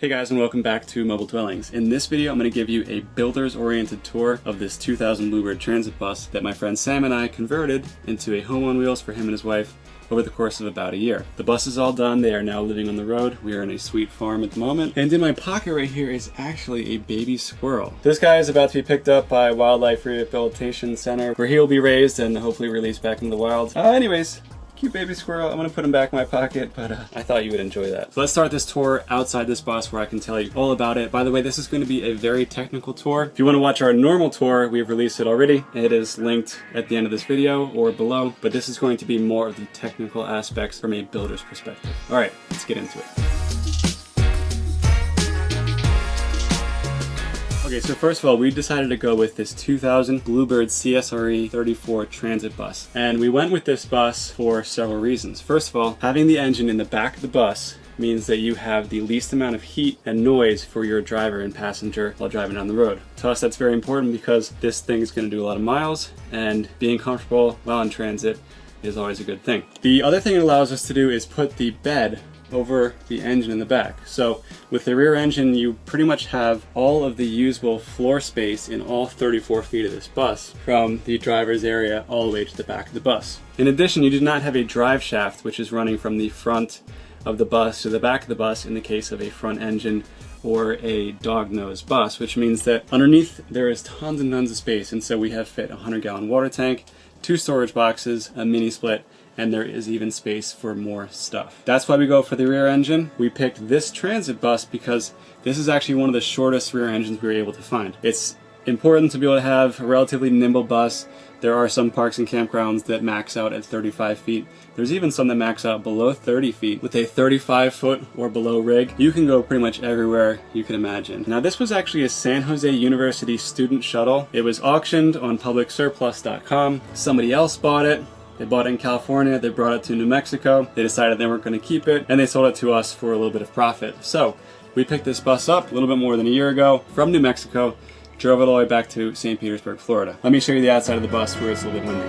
Hey guys, and welcome back to Mobile Dwellings. In this video, I'm going to give you a builder's-oriented tour of this 2000 Bluebird transit bus that my friend Sam and I converted into a home on wheels for him and his wife over the course of about a year. The bus is all done. They are now living on the road. We are in a sweet farm at the moment. And in my pocket right here is actually a baby squirrel. This guy is about to be picked up by Wildlife Rehabilitation Center, where he will be raised and hopefully released back into the wild. Anyways, cute baby squirrel. I'm gonna put him back in my pocket, but I thought you would enjoy that. So let's start this tour outside this bus where I can tell you all about it. By the way, this is going to be a very technical tour. If you want to watch our normal tour, we've released it already. It is linked at the end of this video or below, but this is going to be more of the technical aspects from a builder's perspective. All right, let's get into it. Okay, so first of all, we decided to go with this 2000 Bluebird CSRE 34 transit bus. And we went with this bus for several reasons. First of all, having the engine in the back of the bus means that you have the least amount of heat and noise for your driver and passenger while driving down the road. To us, that's very important because this thing is going to do a lot of miles, and being comfortable while in transit is always a good thing. The other thing it allows us to do is put the bed over the engine in the back. So with the rear engine, you pretty much have all of the usable floor space in all 34 feet of this bus, from the driver's area all the way to the back of the bus. In addition, you do not have a drive shaft, which is running from the front of the bus to the back of the bus in the case of a front engine or a dog nose bus, which means that underneath there is tons and tons of space. And so we have fit a 100-gallon water tank, 2 storage boxes, a mini split, and there is even space for more stuff. That's why we go for the rear engine. We picked this transit bus because this is actually one of the shortest rear engines we were able to find. It's important to be able to have a relatively nimble bus. There are some parks and campgrounds that max out at 35 feet. There's even some that max out below 30 feet. With a 35-foot or below rig, you can go pretty much everywhere you can imagine. Now, this was actually a San Jose University student shuttle. It was auctioned on publicsurplus.com. Somebody else bought it. They bought it in California, they brought it to New Mexico, they decided they weren't going to keep it, and they sold it to us for a little bit of profit. So we picked this bus up a little bit more than a year ago from New Mexico, drove it all the way back to St. Petersburg, Florida. Let me show you the outside of the bus where it's a little bit windy.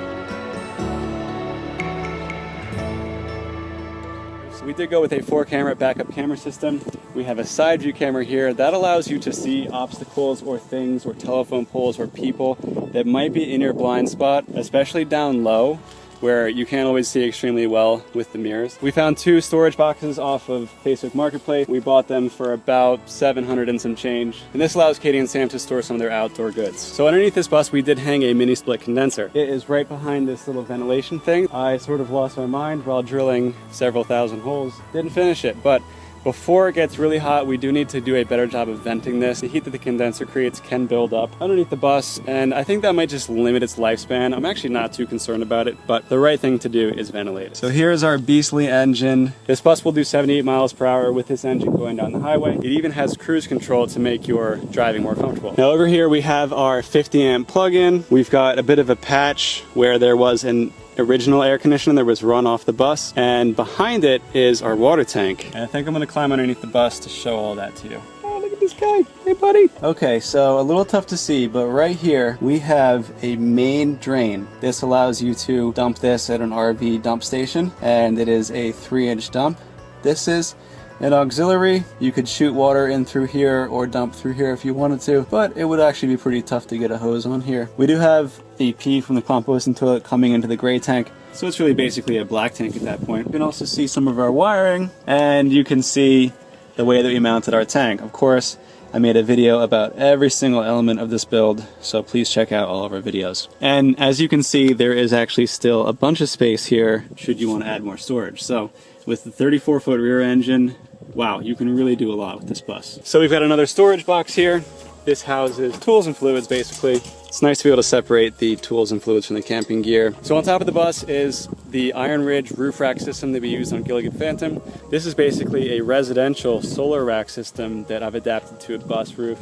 So we did go with a 4-camera backup camera system. We have a side view camera here that allows you to see obstacles or things or telephone poles or people that might be in your blind spot, especially down low, where you can't always see extremely well with the mirrors. We found 2 storage boxes off of Facebook Marketplace. We bought them for about $700 and some change. And this allows Katie and Sam to store some of their outdoor goods. So underneath this bus, we did hang a mini split condenser. It is right behind this little ventilation thing. I sort of lost my mind while drilling several thousand holes. Didn't finish it, but before it gets really hot, we do need to do a better job of venting this. The heat that the condenser creates can build up underneath the bus, and I think that might just limit its lifespan. I'm actually not too concerned about it, but the right thing to do is ventilate it. So here's our beastly engine. This bus will do 78 miles per hour with this engine going down the highway. It even has cruise control to make your driving more comfortable. Now over here we have our 50 amp plug-in. We've got a bit of a patch where there was an original air conditioner. There was run off the bus, and behind it is our water tank. And I think I'm going to climb underneath the bus to show all that to you. Oh, look at this guy. Hey, buddy. Okay, so a little tough to see, but right here we have a main drain. This allows you to dump this at an RV dump station, and it is a 3-inch dump. This is an auxiliary. You could shoot water in through here or dump through here if you wanted to, but it would actually be pretty tough to get a hose on here. We do have the pee from the composting toilet coming into the gray tank, so it's really basically a black tank at that point. You can also see some of our wiring, and you can see the way that we mounted our tank. Of course, I made a video about every single element of this build, so please check out all of our videos. And as you can see, there is actually still a bunch of space here should you want to add more storage. So with the 34-foot rear engine, wow, you can really do a lot with this bus. So we've got another storage box here. This houses tools and fluids, basically. It's nice to be able to separate the tools and fluids from the camping gear. So on top of the bus is the Iron Ridge roof rack system that we used on Gilligan Phantom. This is basically a residential solar rack system that I've adapted to a bus roof.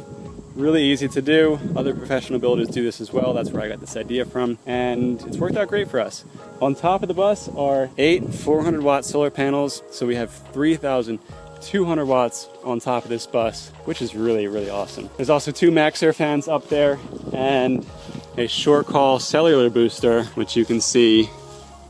Really easy to do. Other professional builders do this as well. That's where I got this idea from, and it's worked out great for us. On top of the bus are 8 400-watt solar panels, so we have 3,200 watts on top of this bus, which is really, really awesome. There's also 2 MaxxAir fans up there and a short call cellular booster, which you can see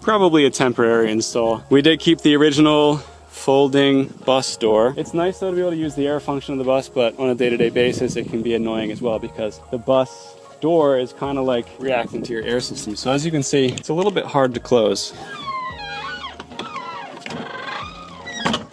probably a temporary install. We did keep the original folding bus door. It's nice though to be able to use the air function of the bus, but on a day-to-day basis it can be annoying as well because the bus door is kind of like reacting to your air system. So as you can see, it's a little bit hard to close.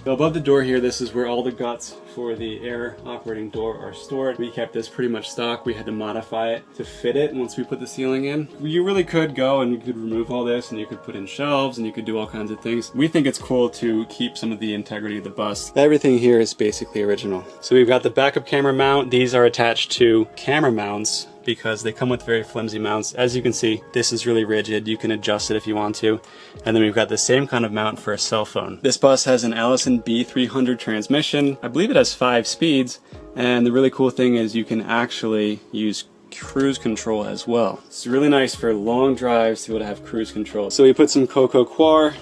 So above the door here, this is where all the guts for the air operating door are stored. We kept this pretty much stock. We had to modify it to fit it once we put the ceiling in. You really could go and you could remove all this and you could put in shelves and you could do all kinds of things. We think it's cool to keep some of the integrity of the bus. Everything here is basically original. So we've got the backup camera mount. These are attached to camera mounts because they come with very flimsy mounts. As you can see, this is really rigid. You can adjust it if you want to. And then we've got the same kind of mount for a cell phone. This bus has an Allison B300 transmission. I believe it has 5 speeds. And the really cool thing is you can actually use cruise control as well. It's really nice for long drives to be able to have cruise control. So we put some Coco Coir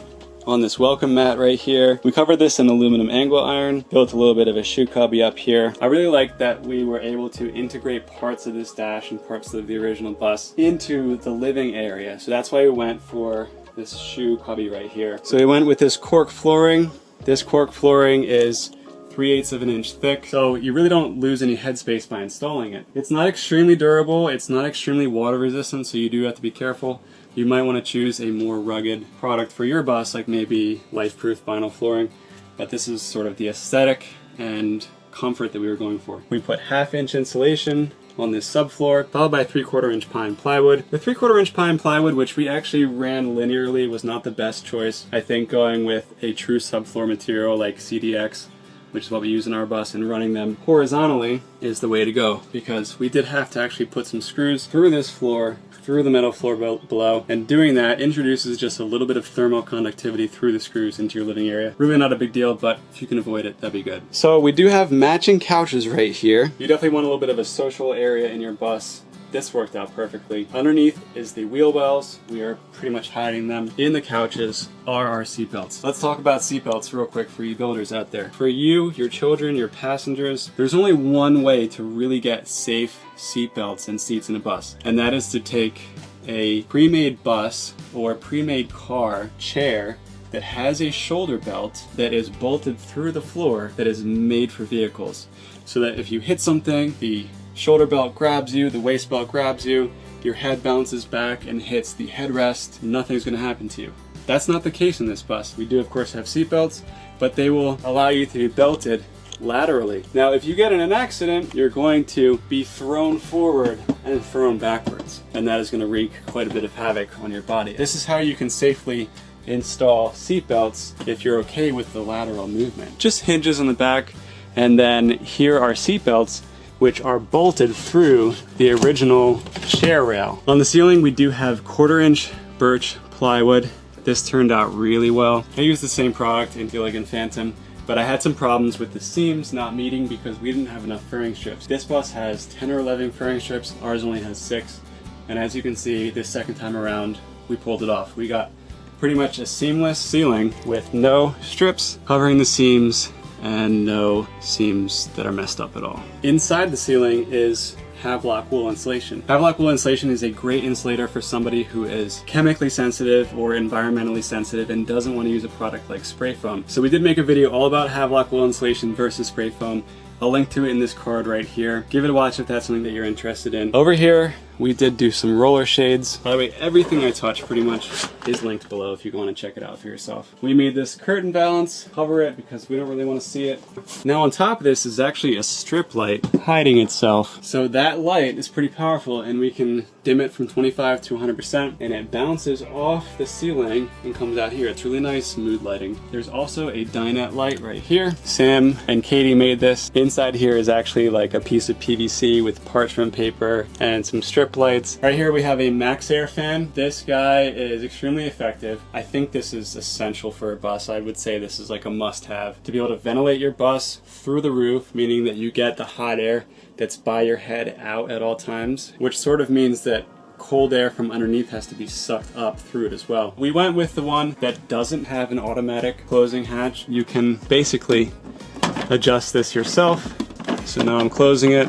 on this welcome mat right here. We covered this in aluminum angle iron, built a little bit of a shoe cubby up here. I really like that we were able to integrate parts of this dash and parts of the original bus into the living area. So that's why we went for this shoe cubby right here. So we went with this cork flooring. This cork flooring is 3/8 of an inch thick, so you really don't lose any headspace by installing it. It's not extremely durable, it's not extremely water resistant, so you do have to be careful. You might want to choose a more rugged product for your bus, like maybe life-proof vinyl flooring, but this is sort of the aesthetic and comfort that we were going for. We put 1/2 inch insulation on this subfloor, followed by 3/4 inch pine plywood. The 3/4 inch pine plywood, which we actually ran linearly, was not the best choice. I think going with a true subfloor material like CDX, which is what we use in our bus, and running them horizontally is the way to go, because we did have to actually put some screws through this floor, through the metal floor below, and doing that introduces just a little bit of thermal conductivity through the screws into your living area. Really not a big deal, but if you can avoid it, that'd be good. So we do have matching couches right here. You definitely want a little bit of a social area in your bus. This worked out perfectly. Underneath is the wheel wells. We are pretty much hiding them. In the couches are our seatbelts. Let's talk about seatbelts real quick for you builders out there. For you, your children, your passengers, there's only one way to really get safe seatbelts and seats in a bus, and that is to take a pre-made bus or pre-made car chair that has a shoulder belt that is bolted through the floor that is made for vehicles, so that if you hit something, the shoulder belt grabs you, the waist belt grabs you, your head bounces back and hits the headrest, nothing's going to happen to you. That's not the case in this bus. We do of course have seat belts, but they will allow you to be belted laterally. Now if you get in an accident, you're going to be thrown forward and thrown backwards, and that is going to wreak quite a bit of havoc on your body. This is how you can safely install seat belts if you're okay with the lateral movement. Just hinges on the back, and then here are seat belts which are bolted through the original chair rail. On the ceiling we do have 1/4 inch birch plywood. This turned out really well. I used the same product in Gilligan Phantom, but I had some problems with the seams not meeting because we didn't have enough furring strips. This bus has 10 or 11 furring strips, ours only has 6, and as you can see, this second time around we pulled it off. We got pretty much a seamless ceiling with no strips covering the seams and no seams that are messed up at all. Inside the ceiling is Havelock wool insulation. Havelock wool insulation is a great insulator for somebody who is chemically sensitive or environmentally sensitive and doesn't want to use a product like spray foam. So we did make a video all about Havelock wool insulation versus spray foam. I'll link to it in this card right here. Give it a watch if that's something that you're interested in. Over here, we did do some roller shades. By the way, everything I touch pretty much is linked below if you want to check it out for yourself. We made this curtain valance, cover it because we don't really want to see it. Now on top of this is actually a strip light hiding itself. So that light is pretty powerful, and we can dim it from 25 to 100%, and it bounces off the ceiling and comes out here. It's really nice mood lighting. There's also a dinette light right here. Sam and Katie made this. Inside here is actually like a piece of PVC with parchment paper and some strip lights. Right here we have a Max Air fan. This guy is extremely effective. I think this is essential for a bus. I would say this is like a must-have to be able to ventilate your bus through the roof, meaning that you get the hot air that's by your head out at all times, which sort of means that cold air from underneath has to be sucked up through it as well. We went with the one that doesn't have an automatic closing hatch. You can basically adjust this yourself. So now I'm closing it,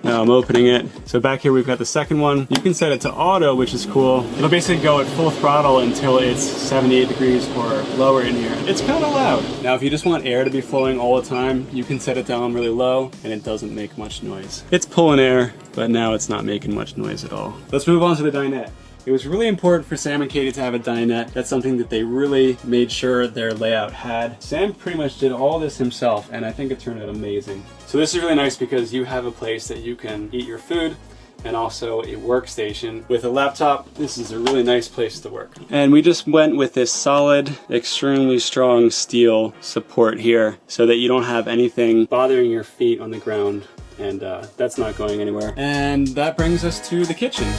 Now I'm opening it. So back here we've got the second one. You can set it to auto, which is cool. It'll basically go at full throttle until it's 78 degrees or lower in here. It's kind of loud. Now if you just want air to be flowing all the time, you can set it down really low and it doesn't make much noise. It's pulling air, but now it's not making much noise at all. Let's move on to the dinette. It was really important for Sam and Katie to have a dinette. That's something that they really made sure their layout had. Sam pretty much did all this himself, and I think it turned out amazing. So this is really nice because you have a place that you can eat your food and also a workstation. With a laptop, this is a really nice place to work. And we just went with this solid, extremely strong steel support here so that you don't have anything bothering your feet on the ground, and that's not going anywhere. And that brings us to the kitchen.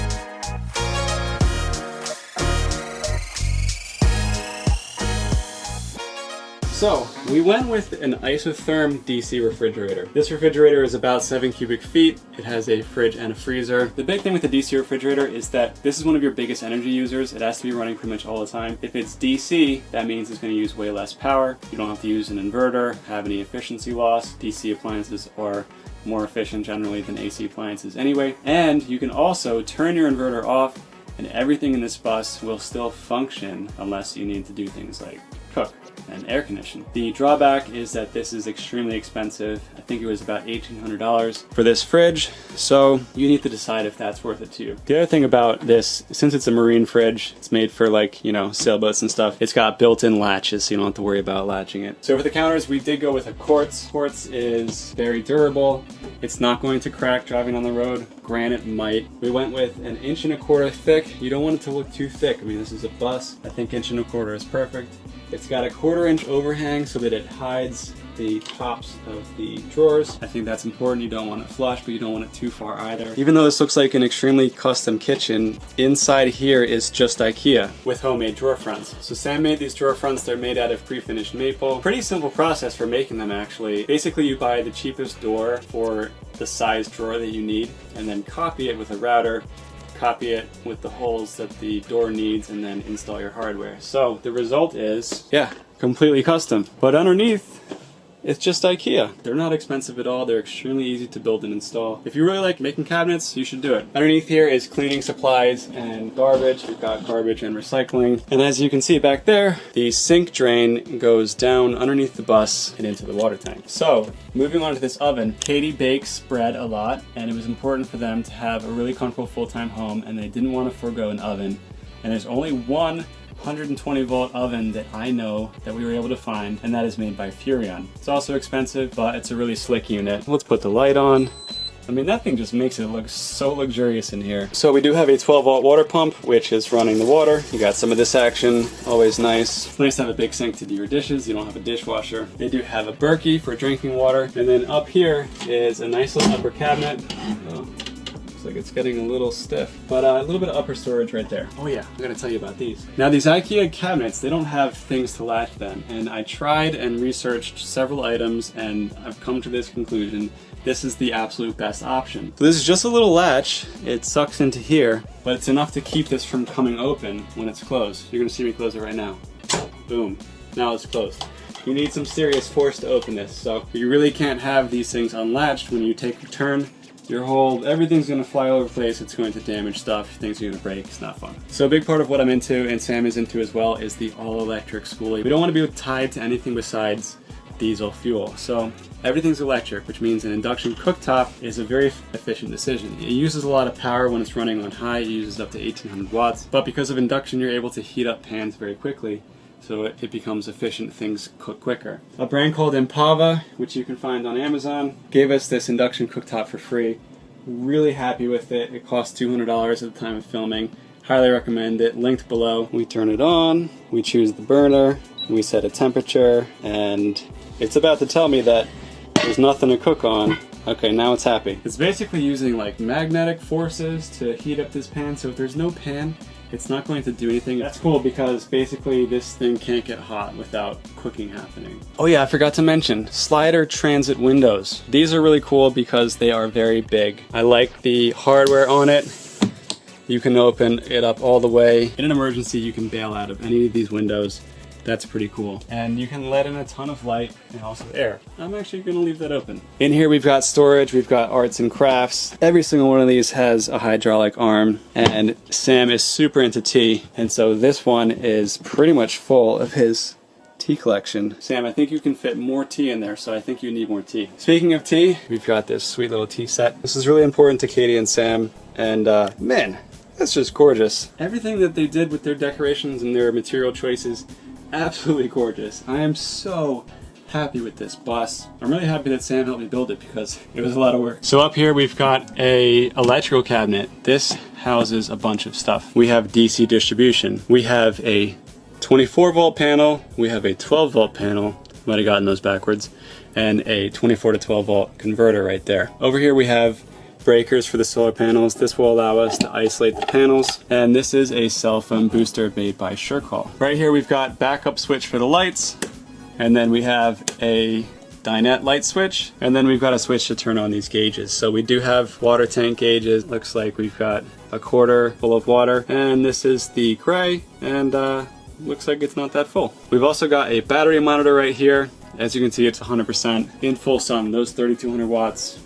So we went with an isotherm DC refrigerator. This refrigerator is about 7 cubic feet. It has a fridge and a freezer. The big thing with the DC refrigerator is that this is one of your biggest energy users. It has to be running pretty much all the time. If it's DC, that means it's going to use way less power. You don't have to use an inverter, have any efficiency loss. DC appliances are more efficient generally than AC appliances anyway. And you can also turn your inverter off and everything in this bus will still function unless you need to do things like cook and air condition. The drawback is that this is extremely expensive. I think it was about $1,800 for this fridge, so you need to decide if that's worth it to you. The other thing about this, since it's a marine fridge, it's made for like, you know, sailboats and stuff, it's got built-in latches so you don't have to worry about latching it. So for the counters, we did go with a quartz. Quartz is very durable. It's not going to crack driving on the road. Granite might. We went with 1.25 inches thick. You don't want it to look too thick. I mean, this is a bus. I think 1.25 inches is perfect. It's got a 1/4 inch overhang so that it hides the tops of the drawers. I think that's important. You don't want it flush, but you don't want it too far either. Even though this looks like an extremely custom kitchen, inside here is just IKEA with homemade drawer fronts. So Sam made these drawer fronts. They're made out of pre-finished maple. Pretty simple process for making them actually. Basically you buy the cheapest door for the size drawer that you need and then copy it with a router, copy it with the holes that the door needs, and then install your hardware. So the result is, yeah, completely custom. But underneath, it's just IKEA. They're not expensive at all. They're extremely easy to build and install. If you really like making cabinets, you should do it. Underneath here is cleaning supplies and garbage. We've got garbage and recycling. And as you can see back there, the sink drain goes down underneath the bus and into the water tank. So moving on to this oven, Katie bakes bread a lot, and it was important for them to have a really comfortable full-time home, and they didn't want to forego an oven. And there's only one 120 volt oven that I know that we were able to find, and that is made by Furrion. It's also expensive, but it's a really slick unit. Let's put the light on. I mean, that thing just makes it look so luxurious in here. So we do have a 12 volt water pump, which is running the water. You got some of this action, always nice. It's nice to have a big sink to do your dishes. You don't have a dishwasher. They do have a Berkey for drinking water. And then up here is a nice little upper cabinet. Oh. Like it's getting a little stiff, but a little bit of upper storage right there. Oh yeah, I'm gonna tell you about these. Now these IKEA cabinets, they don't have things to latch them, and I tried and researched several items and I've come to this conclusion. This is the absolute best option. So this is just a little latch. It sucks into here, but it's enough to keep this from coming open when it's closed. You're gonna see me close it right now. Boom, now it's closed. You need some serious force to open this, so you really can't have these things unlatched. When you take a turn, everything's gonna fly all over the place. It's going to damage stuff. Things are gonna break. It's not fun. So a big part of what I'm into, and Sam is into as well, is the all-electric schoolie. We don't want to be tied to anything besides diesel fuel. So everything's electric, which means an induction cooktop is a very efficient decision. It uses a lot of power when it's running on high. It uses up to 1800 watts. But because of induction, you're able to heat up pans very quickly. So it becomes efficient, things cook quicker. A brand called Impava, which you can find on Amazon, gave us this induction cooktop for free. Really happy with it. It cost $200 at the time of filming. Highly recommend it. Linked below. We turn it on, we choose the burner, we set a temperature, and it's about to tell me that there's nothing to cook on. Okay, now it's happy. It's basically using like magnetic forces to heat up this pan, so if there's no pan, it's not going to do anything. That's cool because basically this thing can't get hot without cooking happening. Oh yeah, I forgot to mention, slider transit windows. These are really cool because they are very big. I like the hardware on it. You can open it up all the way. In an emergency, you can bail out of any of these windows That's pretty cool. And you can let in a ton of light and also air. I'm actually gonna leave that open. In here we've got storage, we've got arts and crafts. Every single one of these has a hydraulic arm, and Sam is super into tea, and so this one is pretty much full of his tea collection. Sam, I think you can fit more tea in there, so I think you need more tea. Speaking of tea, we've got this sweet little tea set. This is really important to Katie and Sam, and man, that's just gorgeous. Everything that they did with their decorations and their material choices, absolutely gorgeous. I am so happy with this bus. I'm really happy that Sam helped me build it because it was a lot of work. So up here we've got a electrical cabinet. This houses a bunch of stuff. We have DC distribution. We have a 24 volt panel, we have a 12 volt panel, might have gotten those backwards, and a 24 to 12 volt converter right there. Over here we have breakers for the solar panels. This will allow us to isolate the panels, and this is a cell phone booster made by Shurkall. Right here we've got backup switch for the lights, and then we have a dinette light switch, and then we've got a switch to turn on these gauges. So we do have water tank gauges. Looks like we've got a quarter full of water, and this is the gray, and looks like it's not that full. We've also got a battery monitor right here. As you can see, it's 100% in full sun. Those 3200 watts,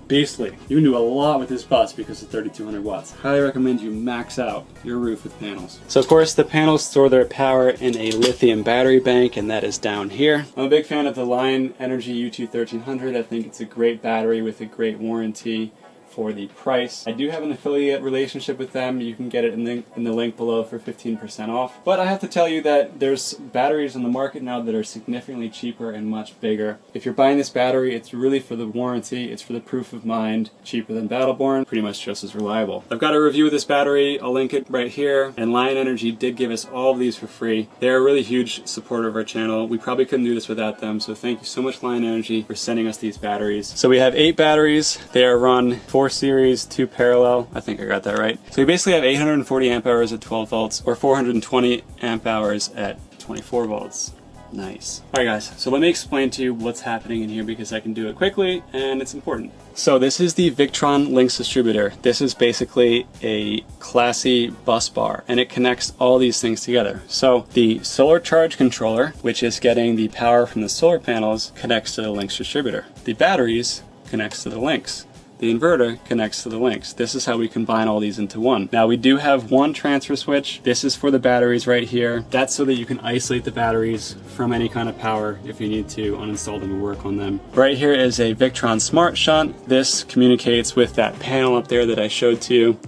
beastly. You can do a lot with this bus because of 3200 watts. Highly recommend you max out your roof with panels. So of course the panels store their power in a lithium battery bank, and that is down here. I'm a big fan of the Lion Energy UT1300. I think it's a great battery with a great warranty for the price. I do have an affiliate relationship with them. You can get it in the link below for 15% off. But I have to tell you that there's batteries on the market now that are significantly cheaper and much bigger. If you're buying this battery, it's really for the warranty, it's for the proof of mind, cheaper than Battleborn, pretty much just as reliable. I've got a review of this battery, I'll link it right here, and Lion Energy did give us all of these for free. They're a really huge supporter of our channel. We probably couldn't do this without them, so thank you so much Lion Energy for sending us these batteries. So we have 8 batteries. They are run 4 series, 2 parallel. I think I got that right. So we basically have 840 amp hours at 12 volts or 420 amp hours at 24 volts. Nice. Alright guys, so let me explain to you what's happening in here because I can do it quickly and it's important. So this is the Victron Lynx distributor. This is basically a classy bus bar and it connects all these things together. So the solar charge controller, which is getting the power from the solar panels, connects to the Lynx distributor. The batteries connects to the Lynx. The inverter connects to the Lynx. This is how we combine all these into one. Now we do have one transfer switch. This is for the batteries right here. That's so that you can isolate the batteries from any kind of power if you need to uninstall them or work on them. Right here is a Victron Smart Shunt. This communicates with that panel up there that I showed to you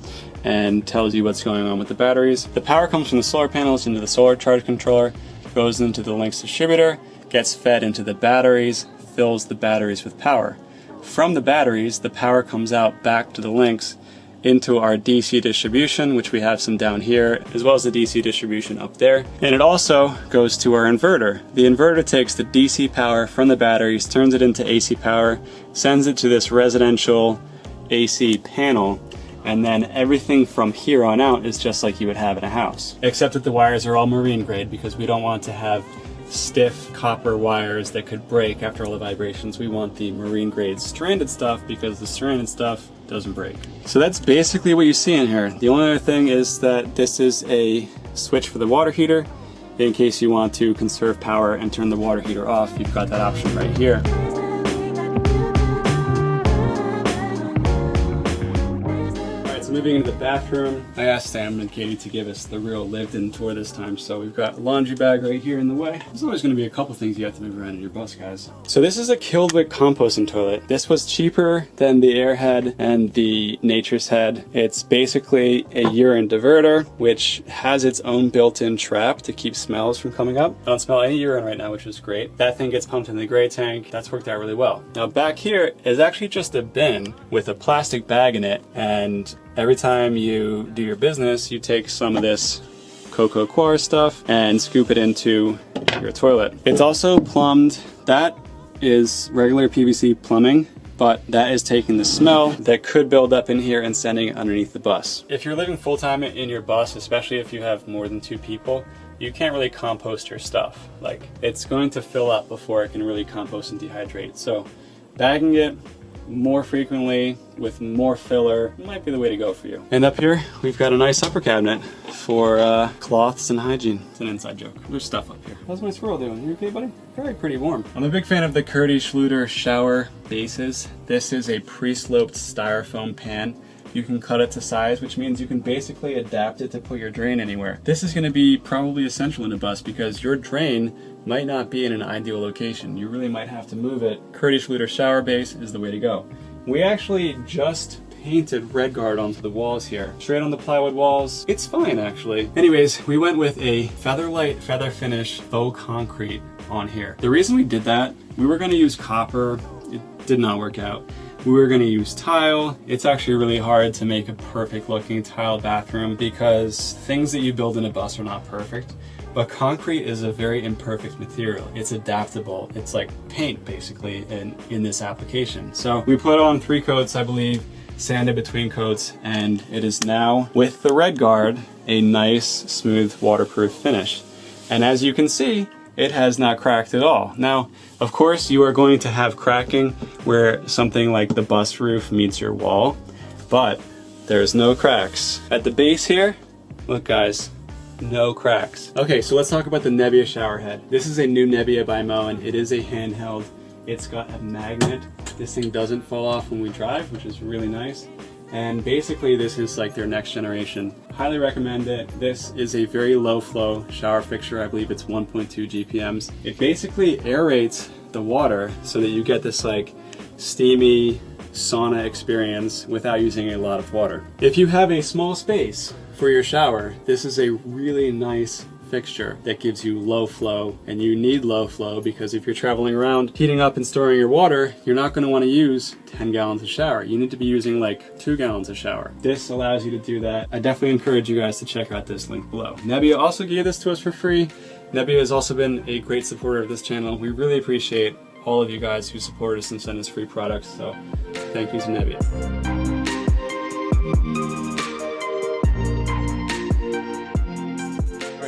and tells you what's going on with the batteries. The power comes from the solar panels into the solar charge controller, goes into the Lynx distributor, gets fed into the batteries, fills the batteries with power. From the batteries, the power comes out back to the Lynx into our DC distribution, which we have some down here, as well as the DC distribution up there. And it also goes to our inverter. The inverter takes the DC power from the batteries, turns it into AC power, sends it to this residential AC panel, and then everything from here on out is just like you would have in a house. Except that the wires are all marine grade because we don't want to have stiff copper wires that could break after all the vibrations. We want the marine grade stranded stuff because the stranded stuff doesn't break. So that's basically what you see in here. The only other thing is that this is a switch for the water heater. In case you want to conserve power and turn the water heater off, you've got that option right here. Moving into the bathroom, I asked Sam and Katie to give us the real lived-in tour this time, so we've got a laundry bag right here in the way. There's always going to be a couple things you have to move around in your bus, guys. So this is a Kildwick composting toilet. This was cheaper than the Airhead and the Nature's Head. It's basically a urine diverter, which has its own built-in trap to keep smells from coming up. I don't smell any urine right now, which is great. That thing gets pumped in the gray tank. That's worked out really well. Now back here is actually just a bin with a plastic bag in it, and every time you do your business, you take some of this Coco Coir stuff and scoop it into your toilet. It's also plumbed. That is regular PVC plumbing, but that is taking the smell that could build up in here and sending it underneath the bus. If you're living full-time in your bus, especially if you have more than 2 people, you can't really compost your stuff. Like, it's going to fill up before it can really compost and dehydrate. So bagging it more frequently with more filler might be the way to go for you. And up here, we've got a nice upper cabinet for cloths and hygiene. It's an inside joke. There's stuff up here. How's my squirrel doing? You okay, buddy? Very pretty warm. I'm a big fan of the Kurti Schluter shower bases. This is a pre-sloped styrofoam pan. You can cut it to size, which means you can basically adapt it to put your drain anywhere. This is going to be probably essential in a bus because your drain might not be in an ideal location. You really might have to move it. Kurti Schluter shower base is the way to go. We actually just painted red guard onto the walls here. Straight on the plywood walls. It's fine actually. Anyways, we went with a Featherlight Feather Finish faux concrete on here. The reason we did that, we were going to use copper. It did not work out. We were going to use tile. It's actually really hard to make a perfect looking tile bathroom because things that you build in a bus are not perfect. But concrete is a very imperfect material. It's adaptable. It's like paint basically in this application. So we put on 3 coats, I believe, sanded between coats, and it is now, with the red guard, a nice, smooth, waterproof finish. And as you can see, it has not cracked at all. Now, of course, you are going to have cracking where something like the bus roof meets your wall, but there's no cracks. At the base here, look guys, no cracks. Okay, so let's talk about the Nebia shower head. This is a new Nebia by Moen. It is a handheld. It's got a magnet. This thing doesn't fall off when we drive, which is really nice. And basically this is like their next generation. Highly recommend it. This is a very low flow shower fixture. I believe it's 1.2 GPMs. It basically aerates the water so that you get this like steamy sauna experience without using a lot of water. If you have a small space for your shower, this is a really nice fixture that gives you low flow, and you need low flow because if you're traveling around heating up and storing your water, you're not going to want to use 10 gallons of shower. You need to be using like 2 gallons of shower. This allows you to do that. I definitely encourage you guys to check out this link below. Nebia also gave this to us for free. Nebia has also been a great supporter of this channel. We really appreciate all of you guys who support us and send us free products, so thank you to Nebia.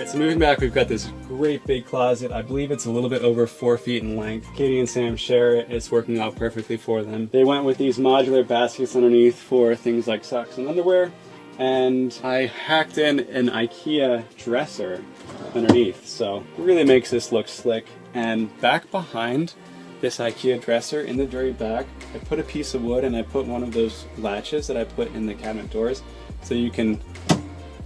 So moving back, we've got this great big closet. I believe it's a little bit over 4 feet in length. Katie and Sam share it. It's working out perfectly for them. They went with these modular baskets underneath for things like socks and underwear. And I hacked in an IKEA dresser underneath. So it really makes this look slick. And back behind this IKEA dresser, in the very back, I put a piece of wood and I put one of those latches that I put in the cabinet doors so you can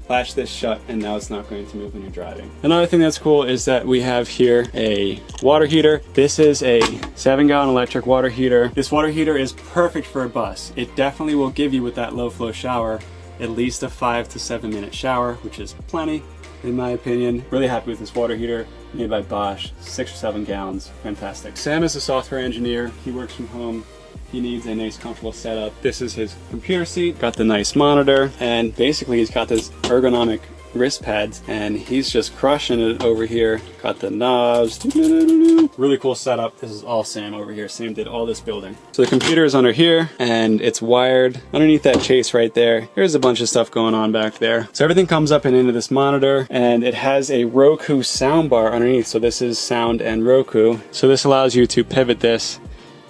latch this shut and now it's not going to move when you're driving. Another thing that's cool is that we have here a water heater. This is a 7-gallon electric water heater. This water heater is perfect for a bus. It definitely will give you, with that low flow shower, at least a 5 to 7 minute shower, which is plenty in my opinion. Really happy with this water heater, made by Bosch, 6 or 7 gallons, fantastic. Sam is a software engineer. He works from home. He needs a nice comfortable setup. This is his computer seat, got the nice monitor, and basically he's got this ergonomic wrist pads and he's just crushing it over here. Got the knobs. Really cool setup. This is all Sam over here. Sam did all this building. So the computer is under here and it's wired underneath that chase right there. There's a bunch of stuff going on back there. So everything comes up and into this monitor, and it has a Roku soundbar underneath. So this is sound and Roku. So this allows you to pivot this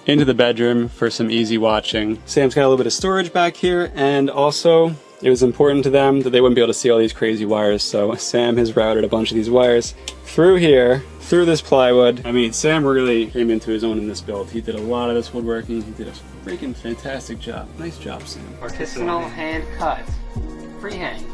into the bedroom for some easy watching. Sam's got a little bit of storage back here, and also it was important to them that they wouldn't be able to see all these crazy wires, so Sam has routed a bunch of these wires through here, through this plywood. I mean, Sam really came into his own in this build. He did a lot of this woodworking. He did a freaking fantastic job. Nice job, Sam. Artisanal hand cut. Freehand.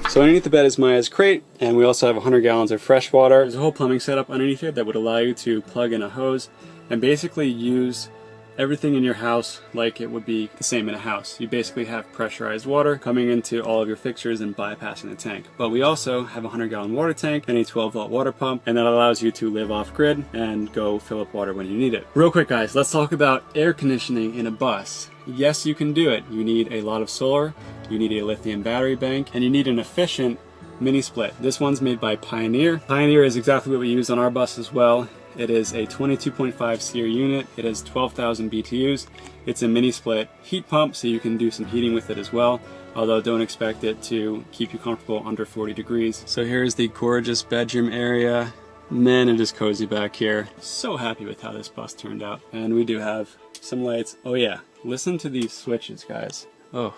So underneath the bed is Maya's crate, and we also have 100 gallons of fresh water. There's a whole plumbing setup underneath here that would allow you to plug in a hose and basically use everything in your house like it would be the same in a house. You basically have pressurized water coming into all of your fixtures and bypassing the tank. But we also have a 100-gallon water tank and a 12-volt water pump, and that allows you to live off-grid and go fill up water when you need it. Real quick guys, let's talk about air conditioning in a bus. Yes, you can do it. You need a lot of solar, you need a lithium battery bank, and you need an efficient mini split. This one's made by Pioneer. Pioneer is exactly what we use on our bus as well. It is a 22.5 SEER unit. It has 12,000 BTUs. It's a mini split heat pump, so you can do some heating with it as well, although don't expect it to keep you comfortable under 40 degrees. So here's the gorgeous bedroom area. Man, it is cozy back here. So happy with how this bus turned out. And we do have some lights. Oh yeah, listen to these switches, guys. Oh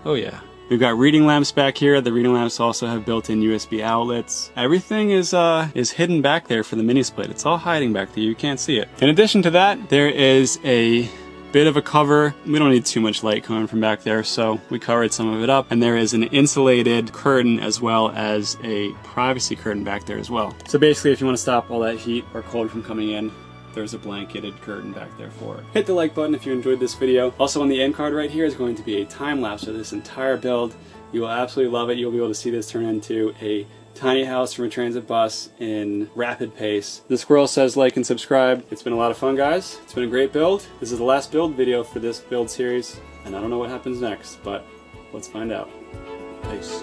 yeah. We've got reading lamps back here. The reading lamps also have built-in USB outlets. Everything is hidden back there for the mini split. It's all hiding back there. You can't see it. In addition to that, there is a bit of a cover. We don't need too much light coming from back there, so we covered some of it up. And there is an insulated curtain as well as a privacy curtain back there as well. So basically, if you want to stop all that heat or cold from coming in, there's a blanketed curtain back there for it. Hit the like button if you enjoyed this video. Also on the end card right here is going to be a time lapse of this entire build. You will absolutely love it. You'll be able to see this turn into a tiny house from a transit bus in rapid pace. The squirrel says like and subscribe. It's been a lot of fun, guys. It's been a great build. This is the last build video for this build series, and I don't know what happens next, but let's find out. Peace.